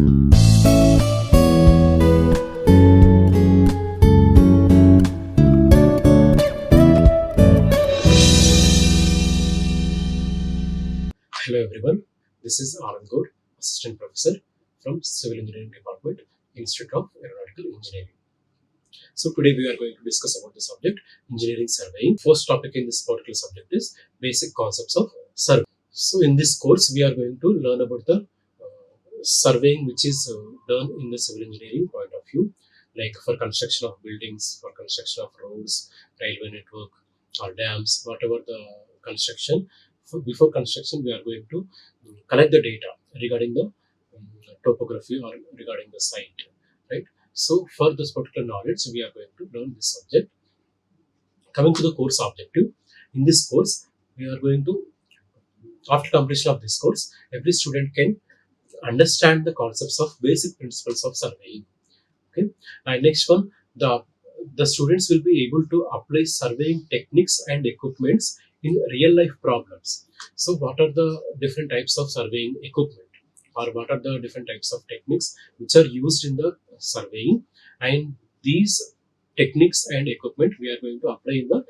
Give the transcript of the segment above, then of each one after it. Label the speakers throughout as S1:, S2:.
S1: Hello everyone, this is Anand Goud, Assistant Professor from Civil Engineering Department, Institute of Aeronautical Engineering. So today we are going to discuss about the subject Engineering Surveying. First topic in this particular subject is basic concepts of surveying. So in this course we are going to learn about the surveying which is done in the civil engineering point of view, like for construction of buildings, for construction of roads, railway network or dams, whatever the construction. Before construction we are going to collect the data regarding the topography or regarding the site, right? So for this particular knowledge we are going to learn this subject. Coming to the course objective, in this course we are going to, after completion of this course, every student can understand the concepts of basic principles of surveying. Okay, and next one, the students will be able to apply surveying techniques and equipments in real life problems. So what are the different types of surveying equipment, or what are the different types of techniques which are used in the surveying, and these techniques and equipment we are going to apply in the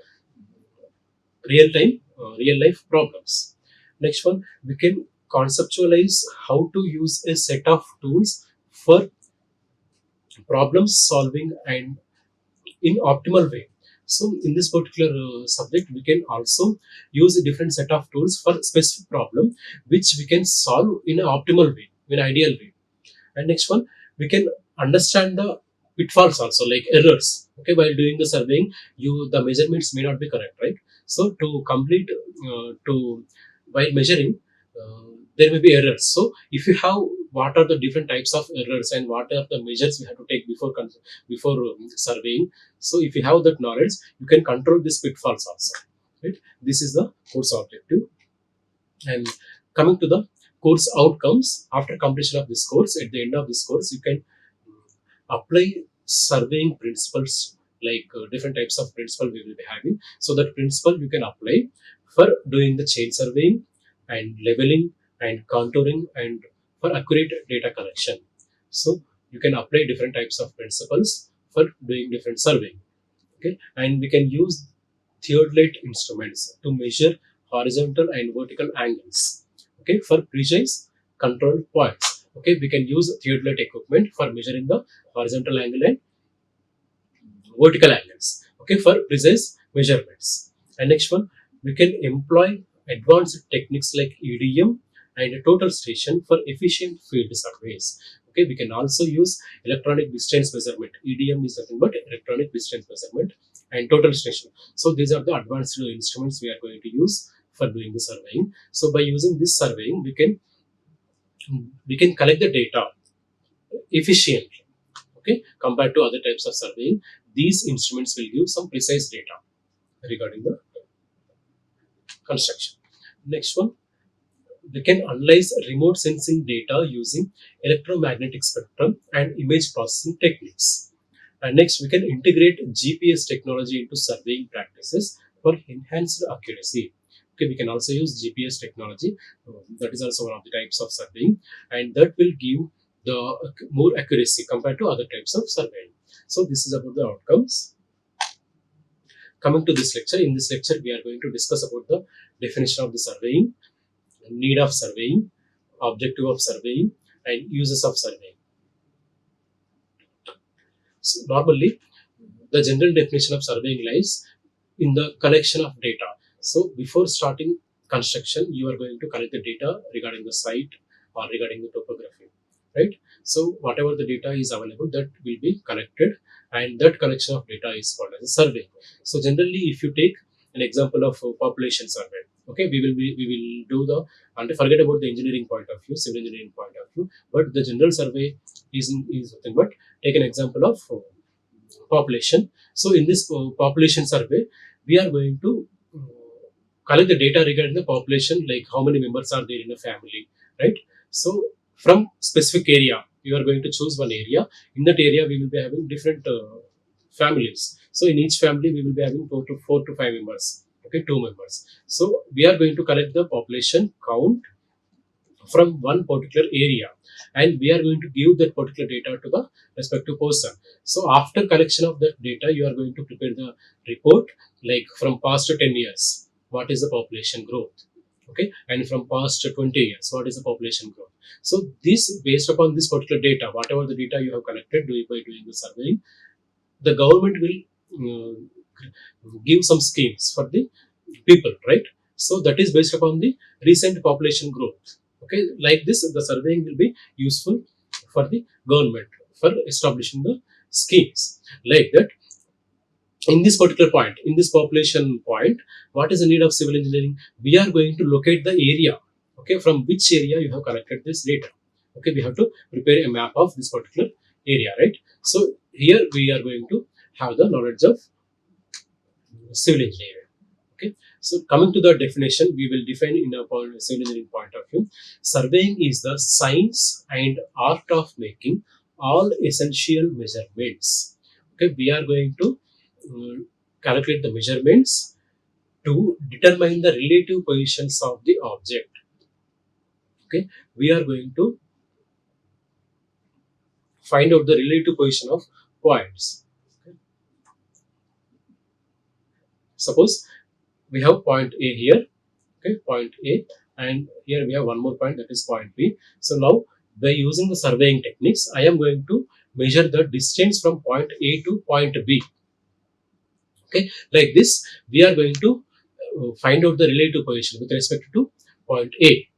S1: real life problems. Next one, we can conceptualize how to use a set of tools for problem solving and in optimal way. So in this particular subject, we can also use a different set of tools for specific problem which we can solve in an optimal way, in an ideal way. And next one, we can understand the pitfalls also, like errors. Okay, while doing the surveying, the measurements may not be correct, right? So to complete while measuring, there may be errors. So if you have what are the different types of errors and what are the measures we have to take before surveying, so if you have that knowledge, you can control these pitfalls also, right? This is the course objective. And coming to the course outcomes, after completion of this course, at the end of this course, you can apply surveying principles, like different types of principle we will be having. So that principle you can apply for doing the chain surveying and leveling and contouring and for accurate data collection. So you can apply different types of principles for doing different surveying. Okay, and we can use theodolite instruments to measure horizontal and vertical angles. Okay, for precise control points. Okay, we can use theodolite equipment for measuring the horizontal angle and vertical angles. Okay, for precise measurements. And next one, we can employ advanced techniques like EDM and a total station for efficient field surveys. Okay, we can also use electronic distance measurement. EDM is nothing but electronic distance measurement and total station. So these are the advanced instruments we are going to use for doing the surveying. So by using this surveying, we can collect the data efficiently. Okay, compared to other types of surveying, these instruments will give some precise data regarding the construction. Next one, we can analyze remote sensing data using electromagnetic spectrum and image processing techniques. And next, we can integrate GPS technology into surveying practices for enhanced accuracy. Okay, we can also use GPS technology. That is also one of the types of surveying, and that will give the more accuracy compared to other types of surveying. So this is about the outcomes. Coming to this lecture, in this lecture we are going to discuss about the definition of the surveying, need of surveying, objective of surveying, and uses of surveying. So normally, the general definition of surveying lies in the collection of data. So before starting construction, you are going to collect the data regarding the site or regarding the topography, right? So whatever the data is available, that will be collected, and that collection of data is called as a survey. So generally, if you take an example of a population survey, okay, we will do the, and forget about the engineering point of view, civil engineering point of view, but the general survey is nothing but take an example of population. So in this population survey, we are going to collect the data regarding the population, like how many members are there in a family, right? So from specific area, you are going to choose one area. In that area, we will be having different families. So in each family, we will be having 4 to 5 members. Okay, 2 members. So we are going to collect the population count from one particular area, and we are going to give that particular data to the respective person. So after collection of that data, you are going to prepare the report, like from past 10 years what is the population growth, okay, and from past 20 years what is the population growth. So this, based upon this particular data, whatever the data you have collected by doing the surveying, the government will uh, give some schemes for the people, right? So that is based upon the recent population growth. Okay, like this, the surveying will be useful for the government for establishing the schemes like that. In this particular point, in this population point, what is the need of civil engineering? We are going to locate the area, okay, from which area you have collected this data. Okay, we have to prepare a map of this particular area, right? So here we are going to have the knowledge of civil engineering. Okay, so coming to the definition, we will define in a civil engineering point of view. Surveying is the science and art of making all essential measurements. Okay, we are going to calculate the measurements to determine the relative positions of the object. Okay, we are going to find out the relative position of points. Okay. Suppose we have point A here, okay, point A, and here we have one more point, that is point B. So now, by using the surveying techniques, I am going to measure the distance from point A to point B. Okay, like this, we are going to find out the relative position with respect to point A.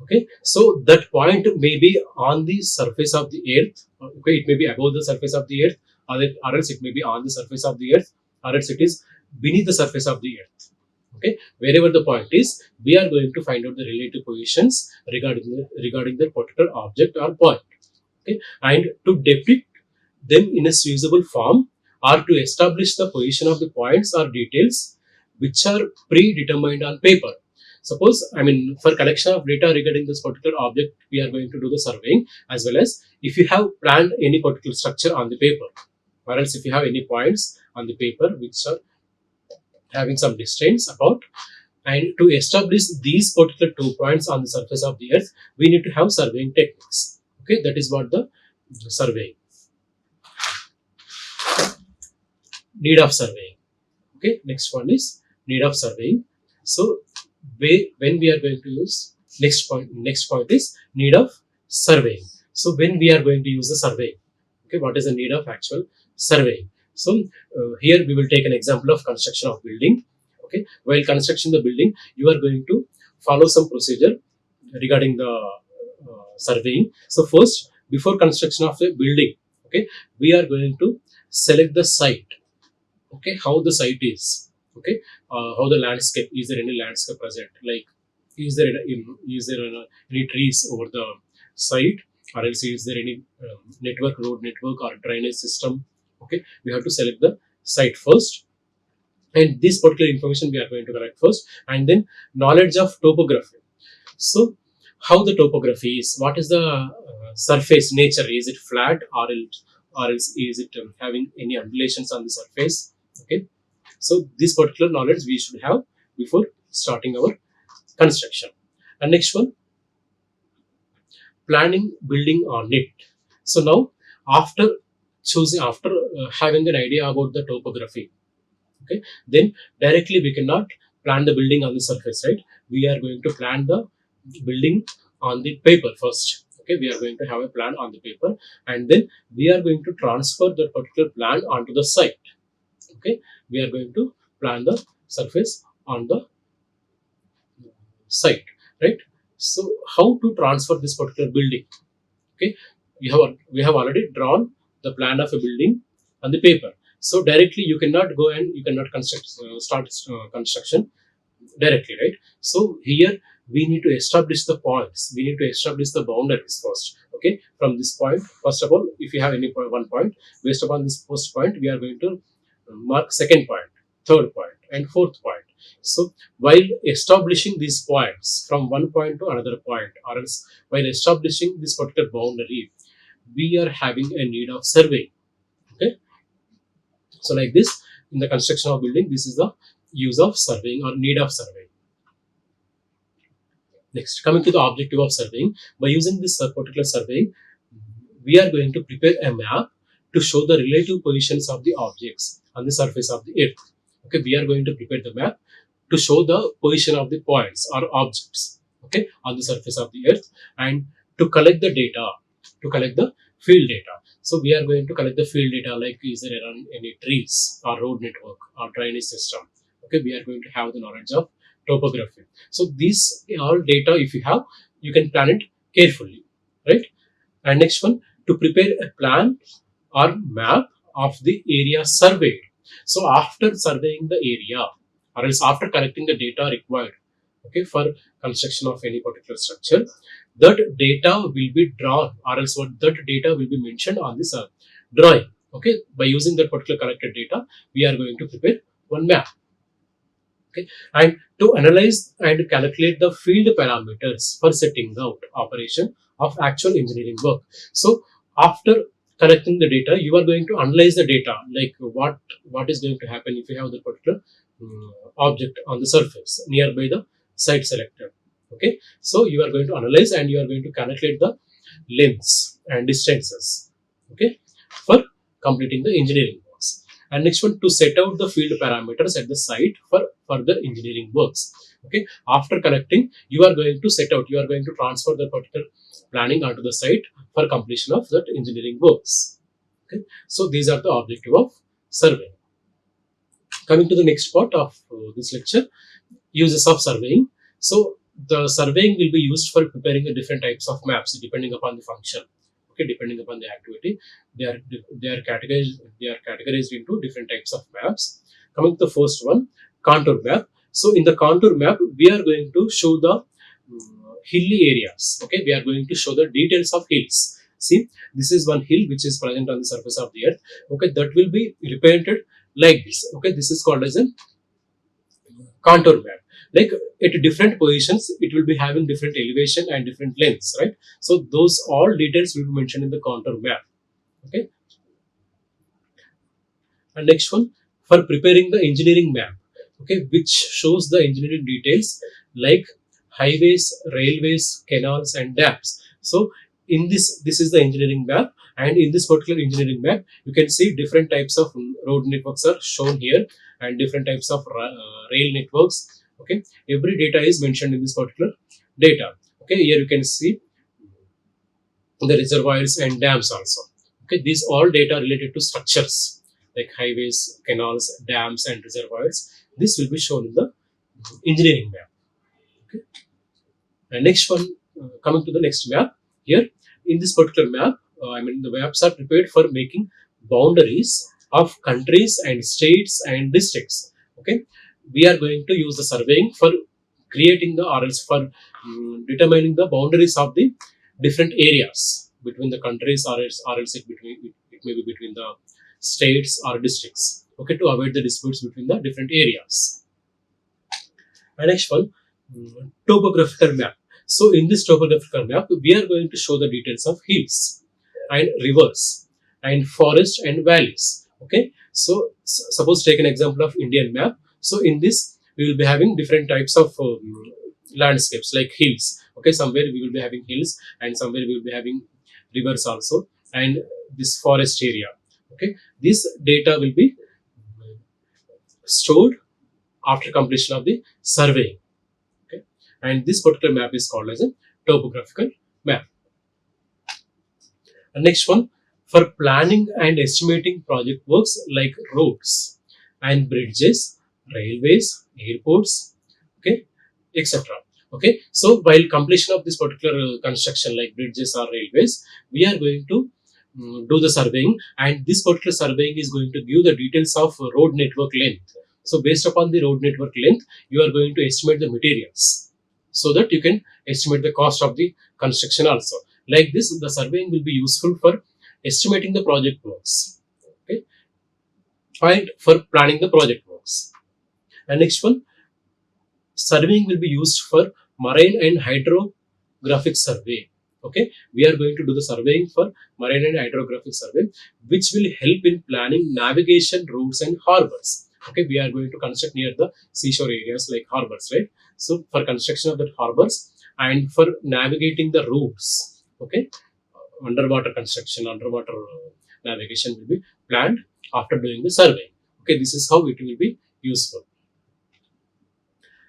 S1: Okay, so that point may be on the surface of the earth. Okay, it may be above the surface of the earth, or else it may be on the surface of the earth, or else it is beneath the surface of the earth. Okay, wherever the point is, we are going to find out the relative positions regarding the particular object or point. Okay, and to depict them in a usable form, or to establish the position of the points or details which are predetermined on paper. Suppose, I mean, for collection of data regarding this particular object, we are going to do the surveying, as well as if you have planned any particular structure on the paper, or else if you have any points on the paper which are having some distance apart, and to establish these particular 2 points on the surface of the earth, we need to have surveying techniques. Okay, that is what the surveying. Need of surveying. Okay, next one is need of surveying. So when we are going to use, next point is need of surveying. So when we are going to use the surveying, okay, what is the need of actual surveying? So here we will take an example of construction of building. Okay, while constructing the building, you are going to follow some procedure regarding the surveying. So first, before construction of a building, okay, we are going to select the site. Okay, how the site is. Okay, how the landscape, is there any landscape present, like is there any trees over the site, or else is there any road network or drainage system. Okay, we have to select the site first, and this particular information we are going to collect first, and then knowledge of topography. So how the topography is, what is the surface nature, is it flat, or else is it having any undulations on the surface. Okay, so this particular knowledge we should have before starting our construction. And next one, planning building on it. So now, after having an idea about the topography, okay, then directly we cannot plan the building on the surface, right? We are going to plan the building on the paper first. Okay, we are going to have a plan on the paper, and then we are going to transfer that particular plan onto the site. Okay, we are going to plan the surface on the site, right? So how to transfer this particular building? Okay, we have already drawn the plan of a building on the paper, so directly you cannot go and you cannot start construction directly, right? So here we need to establish the points, we need to establish the boundaries first. Okay, from this point, first of all, if you have any one point, based upon this first point, we are going to mark second point, third point, and fourth point. So while establishing these points from one point to another point, or else while establishing this particular boundary, we are having a need of survey. Okay, so like this, in the construction of building, this is the use of surveying or need of surveying. Next, coming to the objective of surveying, by using this particular surveying, we are going to prepare a map to show the relative positions of the objects on the surface of the earth. Okay, we are going to prepare the map to show the position of the points or objects, okay, on the surface of the earth, and to collect the data, to collect the field data. So we are going to collect the field data, like is there any trees or road network or drainage system. Okay, we are going to have the knowledge of topography. So these all data, if you have, you can plan it carefully, right? And next one, to prepare a plan or map of the area surveyed. So after surveying the area, or else after collecting the data required, okay, for construction of any particular structure, that data will be drawn, or else what that data will be mentioned on this drawing. Okay, by using that particular collected data, we are going to prepare one map. Okay, and to analyze and calculate the field parameters for setting out operation of actual engineering work. So after collecting the data, you are going to analyze the data, like what is going to happen if you have the particular object on the surface nearby the site selected. Okay, so you are going to analyze and you are going to calculate the lengths and distances, okay, for completing the engineering works. And next one, to set out the field parameters at the site for further engineering works. Okay, after collecting, you are going to set out, you are going to transfer the particular planning onto the site for completion of that engineering works. Okay, so these are the objective of survey. Coming to the next part of this lecture, uses of surveying. So the surveying will be used for preparing the different types of maps depending upon the function. Okay, depending upon the activity, they are categorized into different types of maps. Coming to the first one, contour map. So in the contour map, we are going to show the hilly areas. Okay, we are going to show the details of hills. See, this is one hill which is present on the surface of the earth. Okay, that will be represented like this. Okay, this is called as a contour map. Like at different positions, it will be having different elevation and different lengths, right? So those all details will be mentioned in the contour map. Okay, and next one, for preparing the engineering map, okay, which shows the engineering details like highways, railways, canals and dams. So in this is the engineering map, and in this particular engineering map, you can see different types of road networks are shown here, and different types of rail networks. Okay, every data is mentioned in this particular data. Okay, here you can see the reservoirs and dams also. Okay, these all data related to structures like highways, canals, dams and reservoirs. This will be shown in the engineering map. Okay, and next one, coming to the next map. Here in this particular map, the maps are prepared for making boundaries of countries and states and districts. Okay, we are going to use the surveying for creating the, or else for determining the boundaries of the different areas between the countries, or else it may be between the states or districts. Okay, to avoid the disputes between the different areas. And next one, topographical map. So in this topographical map, we are going to show the details of hills and rivers and forest and valleys. Okay, so suppose take an example of Indian map. So in this, we will be having different types of landscapes like hills. Okay, somewhere we will be having hills, and somewhere we will be having rivers also, and this forest area. Okay, this data will be stored after completion of the surveying. Okay, and this particular map is called as a topographical map. And next one, for planning and estimating project works like roads and bridges, railways, airports, okay, etc. Okay, so while completion of this particular construction like bridges or railways, we are going to do the surveying, and this particular surveying is going to give the details of road network length. So based upon the road network length, you are going to estimate the materials, so that you can estimate the cost of the construction also. Like this, the surveying will be useful for estimating the project works, okay, and for planning the project works. And next one, surveying will be used for marine and hydrographic survey. Okay, we are going to do the surveying for marine and hydrographic survey, which will help in planning navigation routes and harbors. Okay, we are going to construct near the seashore areas like harbors, right? So for construction of that harbors, and for navigating the routes. Okay, underwater construction, underwater navigation will be planned after doing the survey. Okay, this is how it will be useful.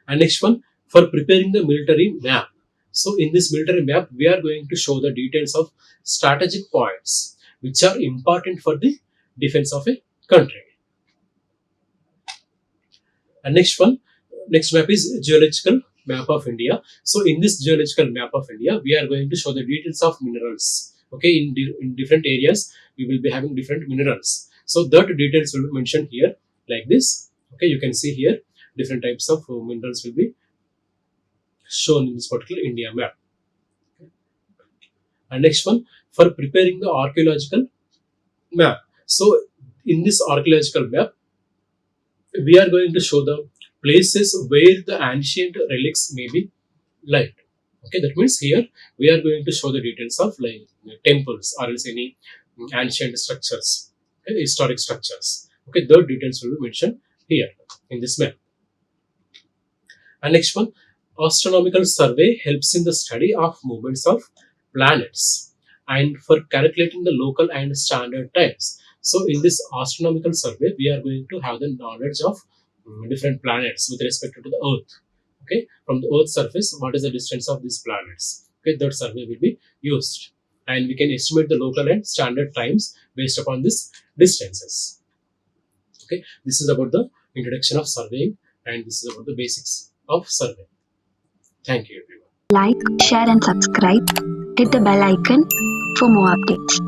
S1: And next one, for preparing the military map. So in this military map, we are going to show the details of strategic points which are important for the defense of a country. And next map is geological map of India. So in this geological map of India, we are going to show the details of minerals. Okay, in different areas, we will be having different minerals. So that details will be mentioned here like this. Okay, you can see here different types of minerals will be shown in this particular India map. And next one, for preparing the archaeological map. So in this archaeological map, we are going to show the places where the ancient relics may be laid. Okay, that means here we are going to show the details of like temples or else any ancient structures, okay, historic structures. Okay, the details will be mentioned here in this map. And next one, astronomical survey helps in the study of movements of planets and for calculating the local and standard times. So in this astronomical survey, we are going to have the knowledge of different planets with respect to the Earth. Okay, from the Earth's surface, what is the distance of these planets? Okay, that survey will be used, and we can estimate the local and standard times based upon these distances. Okay, this is about the introduction of surveying, and this is about the basics of surveying. Thank you, everyone.
S2: Like, share, and subscribe. Hit the bell icon for more updates.